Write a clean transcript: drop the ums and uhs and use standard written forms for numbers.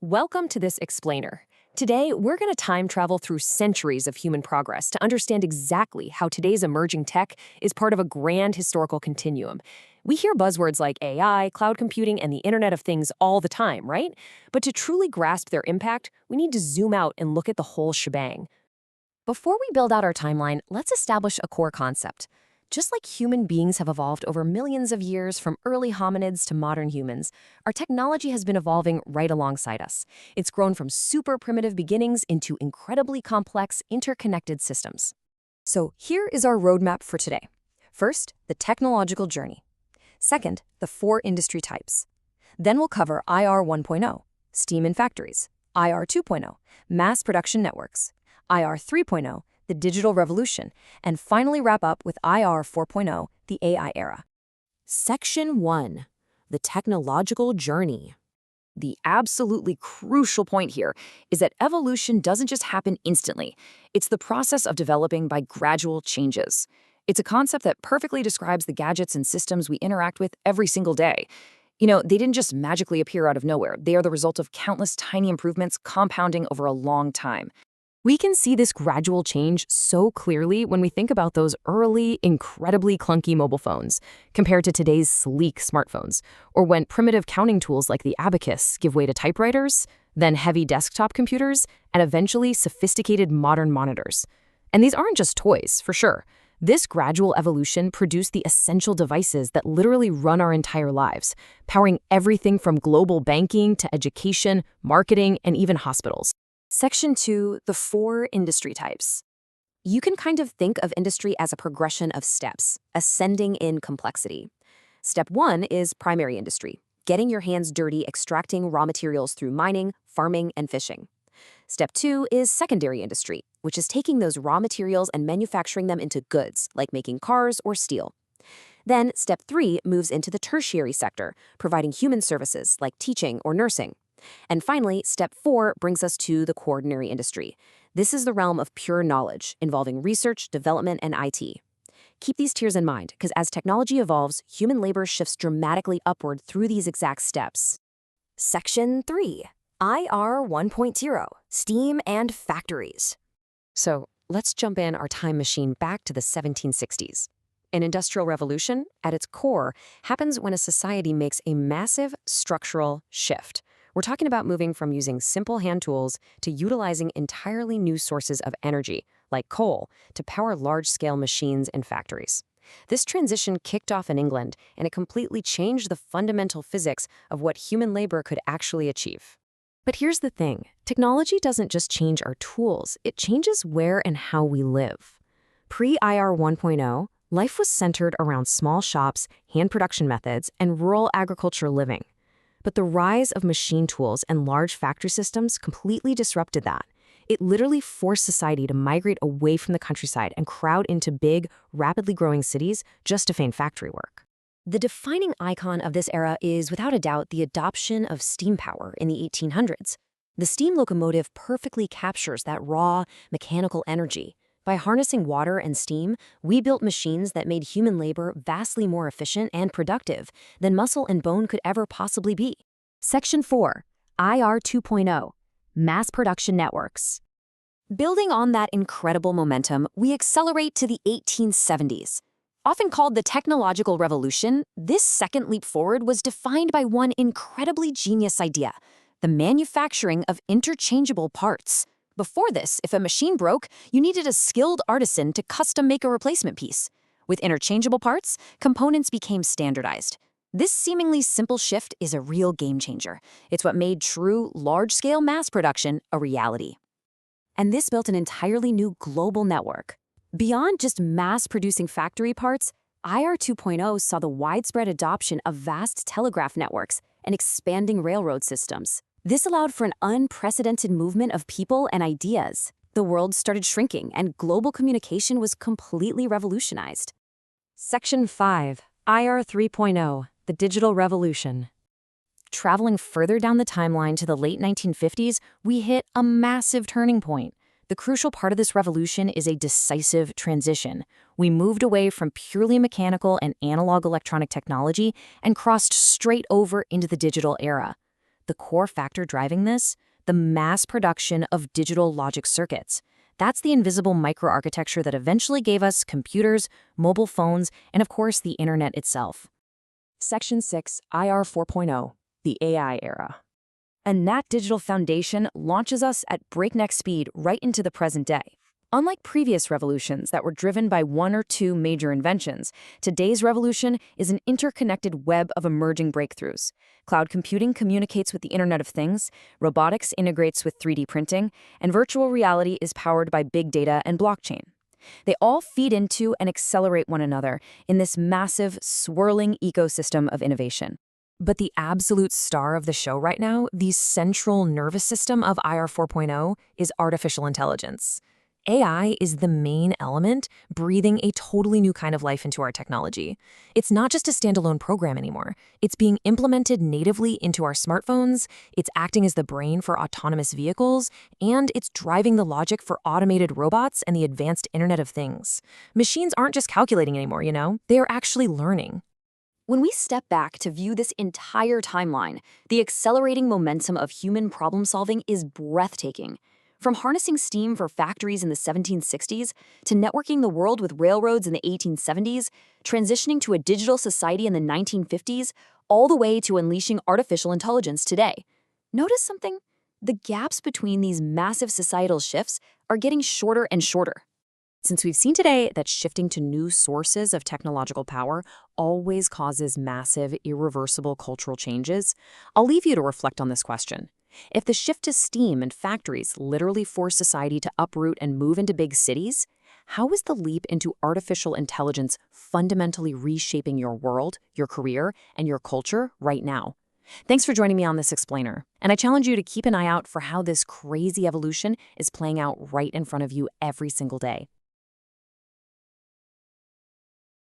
Welcome to this explainer. Today, we're going to time travel through centuries of human progress to understand exactly how today's emerging tech is part of a grand historical continuum. We hear buzzwords like AI, cloud computing, and the Internet of Things all the time, right? But to truly grasp their impact, we need to zoom out and look at the whole shebang. Before we build out our timeline, let's establish a core concept. Just like human beings have evolved over millions of years from early hominids to modern humans, our technology has been evolving right alongside us. It's grown from super primitive beginnings into incredibly complex, interconnected systems. So here is our roadmap for today. First, the technological journey. Second, the four industry types. Then we'll cover IR 1.0, steam in factories, IR 2.0, mass production networks, IR 3.0, the digital revolution, and finally wrap up with IR 4.0, the AI era. Section 1. The technological journey. The absolutely crucial point here is that evolution doesn't just happen instantly. It's the process of developing by gradual changes. It's a concept that perfectly describes the gadgets and systems we interact with every single day. They didn't just magically appear out of nowhere. They are the result of countless tiny improvements compounding over a long time. We can see this gradual change so clearly when we think about those early, incredibly clunky mobile phones compared to today's sleek smartphones, or when primitive counting tools like the abacus give way to typewriters, then heavy desktop computers, and eventually sophisticated modern monitors. And these aren't just toys, for sure. This gradual evolution produced the essential devices that literally run our entire lives, powering everything from global banking to education, marketing, and even hospitals. Section 2, the four industry types. You can kind of think of industry as a progression of steps, ascending in complexity. Step 1 is primary industry, getting your hands dirty extracting raw materials through mining, farming, and fishing. Step 2 is secondary industry, which is taking those raw materials and manufacturing them into goods, like making cars or steel. Then Step 3 moves into the tertiary sector, providing human services like teaching or nursing. And finally, Step 4 brings us to the quaternary industry. This is the realm of pure knowledge, involving research, development, and IT. Keep these tiers in mind, because as technology evolves, human labor shifts dramatically upward through these exact steps. Section 3, IR 1.0, steam and factories. So let's jump in our time machine back to the 1760s. An industrial revolution, at its core, happens when a society makes a massive structural shift. We're talking about moving from using simple hand tools to utilizing entirely new sources of energy, like coal, to power large-scale machines and factories. This transition kicked off in England, and it completely changed the fundamental physics of what human labor could actually achieve. But here's the thing. Technology doesn't just change our tools, it changes where and how we live. Pre-IR 1.0, life was centered around small shops, hand production methods, and rural agriculture living. But the rise of machine tools and large factory systems completely disrupted that. It literally forced society to migrate away from the countryside and crowd into big, rapidly growing cities just to find factory work. The defining icon of this era is, without a doubt, the adoption of steam power in the 1800s. The steam locomotive perfectly captures that raw, mechanical energy. By harnessing water and steam, we built machines that made human labor vastly more efficient and productive than muscle and bone could ever possibly be. Section 4, IR 2.0, mass production networks. Building on that incredible momentum, we accelerate to the 1870s. Often called the technological revolution, this second leap forward was defined by one incredibly genius idea: the manufacturing of interchangeable parts. Before this, if a machine broke, you needed a skilled artisan to custom make a replacement piece. With interchangeable parts, components became standardized. This seemingly simple shift is a real game changer. It's what made true, large-scale mass production a reality. And this built an entirely new global network. Beyond just mass-producing factory parts, IR 2.0 saw the widespread adoption of vast telegraph networks and expanding railroad systems. This allowed for an unprecedented movement of people and ideas. The world started shrinking, and global communication was completely revolutionized. Section 5, IR 3.0, the digital revolution. Traveling further down the timeline to the late 1950s, we hit a massive turning point. The crucial part of this revolution is a decisive transition. We moved away from purely mechanical and analog electronic technology and crossed straight over into the digital era. The core factor driving this? The mass production of digital logic circuits. That's the invisible microarchitecture that eventually gave us computers, mobile phones, and of course the internet itself. Section 6, IR 4.0, the AI era. And that digital foundation launches us at breakneck speed right into the present day. Unlike previous revolutions that were driven by one or two major inventions, today's revolution is an interconnected web of emerging breakthroughs. Cloud computing communicates with the Internet of Things, robotics integrates with 3D printing, and virtual reality is powered by big data and blockchain. They all feed into and accelerate one another in this massive, swirling ecosystem of innovation. But the absolute star of the show right now, the central nervous system of IR 4.0, is artificial intelligence. AI is the main element breathing a totally new kind of life into our technology. It's not just a standalone program anymore. It's being implemented natively into our smartphones, it's acting as the brain for autonomous vehicles, and it's driving the logic for automated robots and the advanced Internet of Things. Machines aren't just calculating anymore, you know? They are actually learning. When we step back to view this entire timeline, the accelerating momentum of human problem-solving is breathtaking. From harnessing steam for factories in the 1760s, to networking the world with railroads in the 1870s, transitioning to a digital society in the 1950s, all the way to unleashing artificial intelligence today. Notice something? The gaps between these massive societal shifts are getting shorter and shorter. Since we've seen today that shifting to new sources of technological power always causes massive, irreversible cultural changes, I'll leave you to reflect on this question. If the shift to steam and factories literally forced society to uproot and move into big cities, how is the leap into artificial intelligence fundamentally reshaping your world, your career, and your culture right now? Thanks for joining me on this explainer, and I challenge you to keep an eye out for how this crazy evolution is playing out right in front of you every single day.